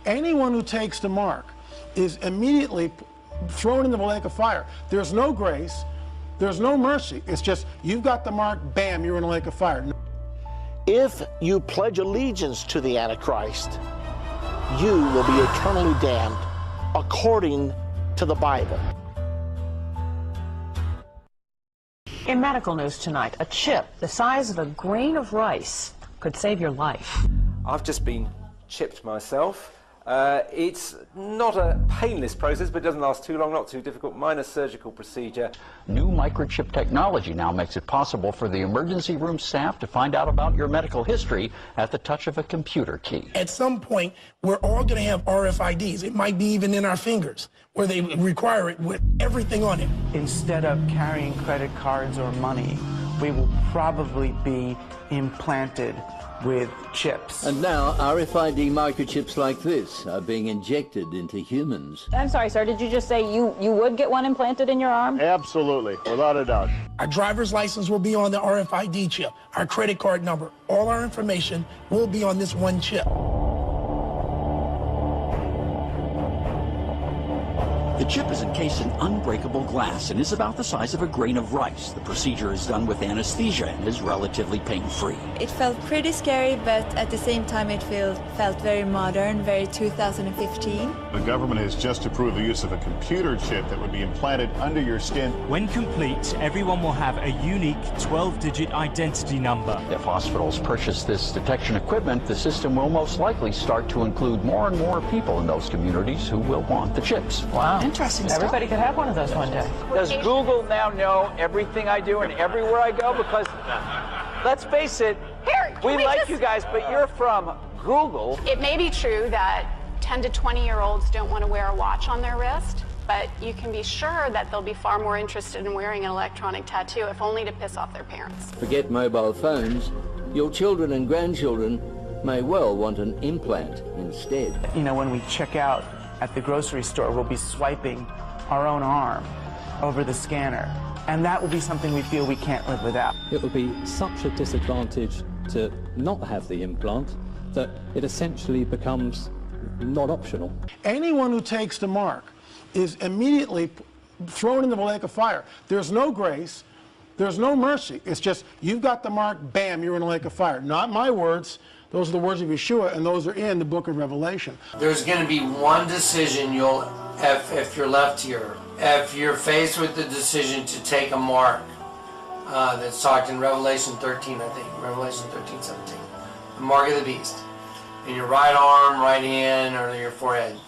Anyone who takes the mark is immediately thrown into the lake of fire. There's no grace, there's no mercy. It's just, you've got the mark, bam, you're in a lake of fire. If you pledge allegiance to the Antichrist, you will be eternally damned according to the Bible. In medical news tonight, a chip the size of a grain of rice could save your life. I've just been chipped myself. It's not a painless process, but it doesn't last too long, not too difficult. Minor surgical procedure. New microchip technology now makes it possible for the emergency room staff to find out about your medical history at the touch of a computer key. At some point, we're all going to have RFIDs. It might be even in our fingers, where they require it with everything on it. Instead of carrying credit cards or money, we will probably be implanted with chips. And now RFID microchips like this are being injected into humans. I'm sorry, sir, did you just say you would get one implanted in your arm? Absolutely, without a doubt. Our driver's license will be on the RFID chip, our credit card number, all our information will be on this one chip. The chip is encased in unbreakable glass and is about the size of a grain of rice. The procedure is done with anesthesia and is relatively pain-free. It felt pretty scary, but at the same time it felt very modern, very 2015. The government has just approved the use of a computer chip that would be implanted under your skin. When complete, everyone will have a unique 12-digit identity number. If hospitals purchase this detection equipment, the system will most likely start to include more and more people in those communities who will want the chips. Wow. Interesting stuff. Everybody could have one of those one day. Does Google now know everything I do and everywhere I go? Because, let's face it, we like you guys, but you're from Google. It may be true that 10 to 20-year-olds don't want to wear a watch on their wrist, but you can be sure that they'll be far more interested in wearing an electronic tattoo, if only to piss off their parents. Forget mobile phones. Your children and grandchildren may well want an implant instead. You know, when we check out at the grocery store, we'll be swiping our own arm over the scanner, and that will be something we feel we can't live without. It would be such a disadvantage to not have the implant that it essentially becomes not optional. Anyone who takes the mark is immediately thrown into the lake of fire. There's no grace, there's no mercy. It's just, you've got the mark, bam, you're in a lake of fire. Not my words. Those are the words of Yeshua, and those are in the book of Revelation. There's going to be one decision you'll have if you're left here. If you're faced with the decision to take a mark that's talked in Revelation 13, I think, Revelation 13, 17, the mark of the beast, in your right arm, right hand, or your forehead.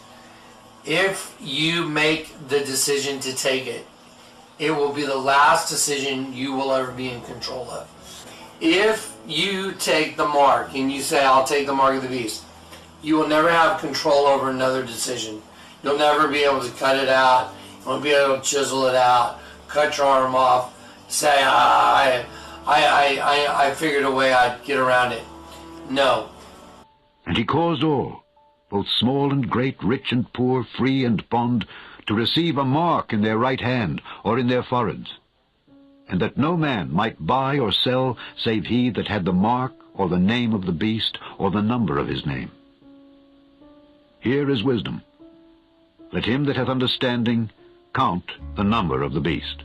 If you make the decision to take it, it will be the last decision you will ever be in control of. If you take the mark and you say, I'll take the mark of the beast, you will never have control over another decision. You'll never be able to cut it out. You won't be able to chisel it out, cut your arm off, say, I figured a way I'd get around it. No. And he caused all, both small and great, rich and poor, free and bond, to receive a mark in their right hand or in their foreheads, and that no man might buy or sell save he that had the mark or the name of the beast or the number of his name. Here is wisdom. Let him that hath understanding count the number of the beast.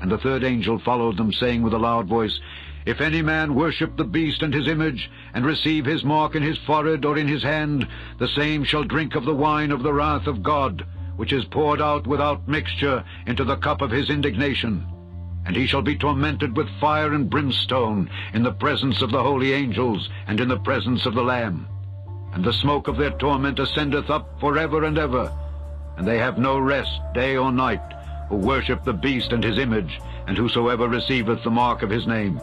And the third angel followed them, saying with a loud voice, If any man worship the beast and his image, and receive his mark in his forehead or in his hand, the same shall drink of the wine of the wrath of God, which is poured out without mixture into the cup of his indignation. And he shall be tormented with fire and brimstone in the presence of the holy angels and in the presence of the Lamb. And the smoke of their torment ascendeth up forever and ever. And they have no rest day or night, who worship the beast and his image, and whosoever receiveth the mark of his name.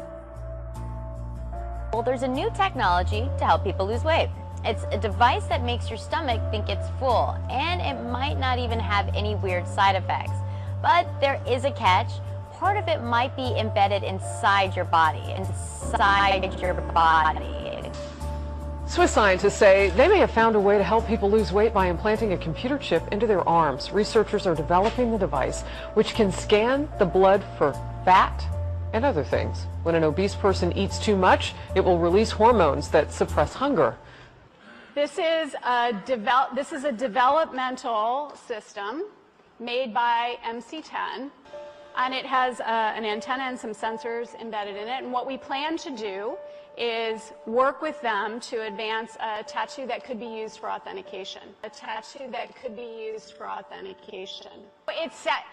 Well, there's a new technology to help people lose weight. It's a device that makes your stomach think it's full, and it might not even have any weird side effects. But there is a catch. Part of it might be embedded inside your body. Swiss scientists say they may have found a way to help people lose weight by implanting a computer chip into their arms. Researchers are developing the device, which can scan the blood for fat and other things. When an obese person eats too much, it will release hormones that suppress hunger. This is a developmental system made by MC10, and it has an antenna and some sensors embedded in it. And what we plan to do is work with them to advance a tattoo that could be used for authentication. A tattoo that could be used for authentication.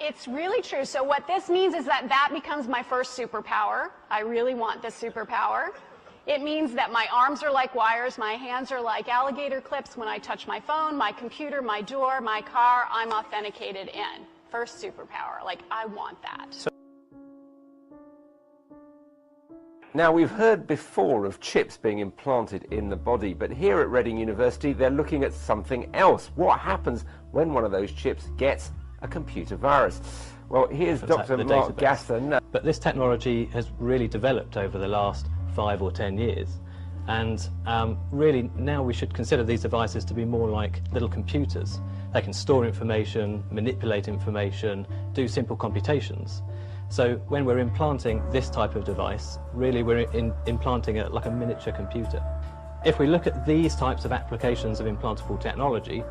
It's really true. So what this means is that becomes my first superpower. I really want this superpower. It means that my arms are like wires, my hands are like alligator clips. When I touch my phone, my computer, my door, my car, I'm authenticated in. First superpower. Like, I want that. Now, we've heard before of chips being implanted in the body, but here at Reading University, they're looking at something else. What happens when one of those chips gets a computer virus? Well, here's Dr. Mark Gasser. But this technology has really developed over the last 5 or 10 years. And really, now we should consider these devices to be more like little computers. They can store information, manipulate information, do simple computations. So when we're implanting this type of device, really we're implanting it like a miniature computer. If we look at these types of applications of implantable technology,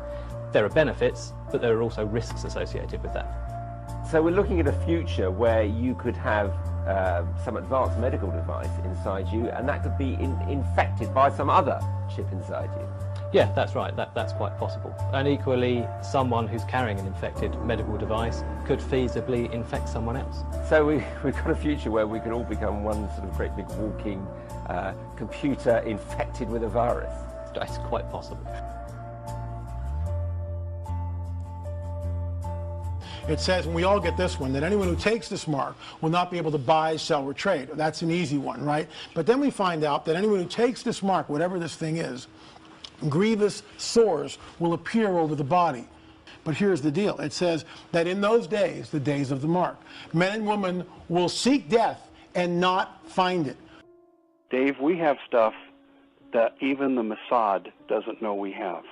there are benefits, but there are also risks associated with that. So we're looking at a future where you could have some advanced medical device inside you, and that could be infected by some other chip inside you. Yeah, that's right. That's quite possible. And equally, someone who's carrying an infected medical device could feasibly infect someone else. So we've got a future where we could all become one sort of great big walking computer infected with a virus. That's quite possible. It says, when we all get this one, that anyone who takes this mark will not be able to buy, sell, or trade. That's an easy one, right? But then we find out that anyone who takes this mark, whatever this thing is, grievous sores will appear over the body. But here's the deal. It says that in those days, the days of the mark, men and women will seek death and not find it. Dave, we have stuff that even the Mossad doesn't know we have.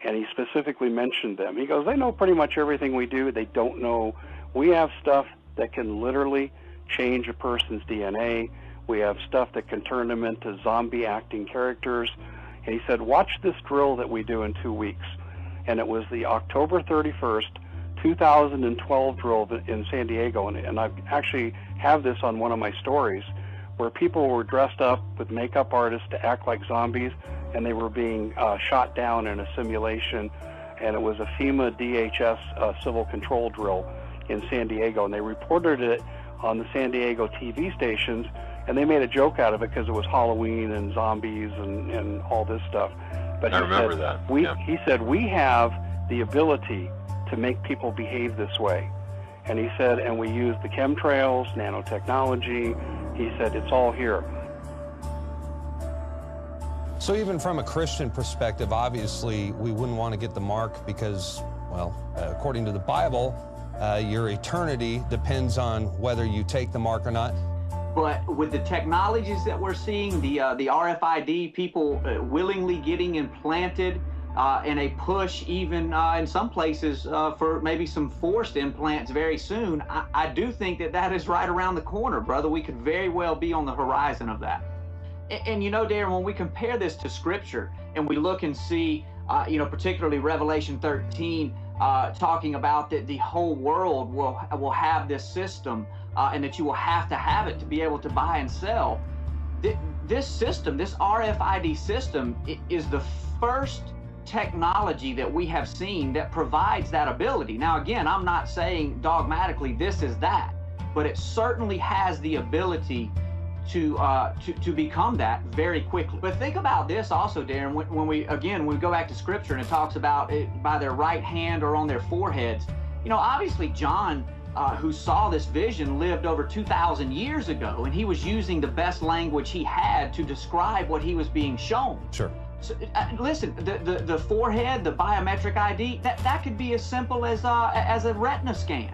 And he specifically mentioned them. He goes, they know pretty much everything we do. They don't know. We have stuff that can literally change a person's DNA. We have stuff that can turn them into zombie-acting characters. And he said, watch this drill that we do in 2 weeks. And it was the October 31st, 2012 drill in San Diego. And I actually have this on one of my stories, where people were dressed up with makeup artists to act like zombies, and they were being shot down in a simulation. And it was a FEMA DHS civil control drill in San Diego. And they reported it on the San Diego TV stations, and they made a joke out of it because it was Halloween and zombies and all this stuff. But I remember that. He said, we have the ability to make people behave this way. And he said, and we use the chemtrails, nanotechnology. He said, it's all here. So even from a Christian perspective, obviously, we wouldn't want to get the mark because, well, according to the Bible, your eternity depends on whether you take the mark or not. But with the technologies that we're seeing, the RFID, people willingly getting implanted, and a push even in some places for maybe some forced implants very soon, I do think that is right around the corner, brother. We could very well be on the horizon of that. And you know, Darren, when we compare this to Scripture and we look and see, particularly Revelation 13, talking about that the whole world will have this system, and that you will have it to be able to buy and sell. This system, this RFID system, is the first technology that we have seen that provides that ability. Now, again, I'm not saying dogmatically this is that, but it certainly has the ability to become that very quickly. But think about this also, Darren, when we go back to Scripture and it talks about it by their right hand or on their foreheads. You know, obviously John, who saw this vision, lived over 2,000 years ago, and he was using the best language he had to describe what he was being shown. Sure. So, listen, the forehead, the biometric ID, that could be as simple as a retina scan.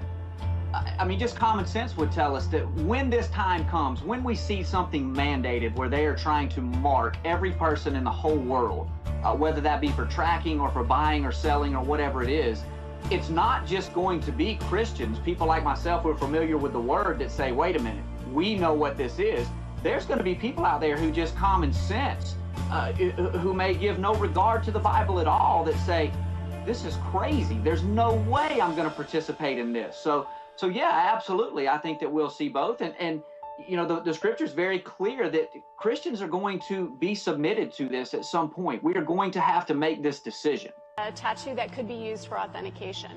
I mean, just common sense would tell us that when this time comes, when we see something mandated where they are trying to mark every person in the whole world, whether that be for tracking or for buying or selling or whatever it is, it's not just going to be Christians, people like myself who are familiar with the word, that say, wait a minute, we know what this is. There's going to be people out there who just common sense who may give no regard to the Bible at all that say, this is crazy. There's no way I'm going to participate in this. So yeah, absolutely. I think that we'll see both. And you know, the scripture is very clear that Christians are going to be submitted to this at some point. We are going to have to make this decision. A tattoo that could be used for authentication.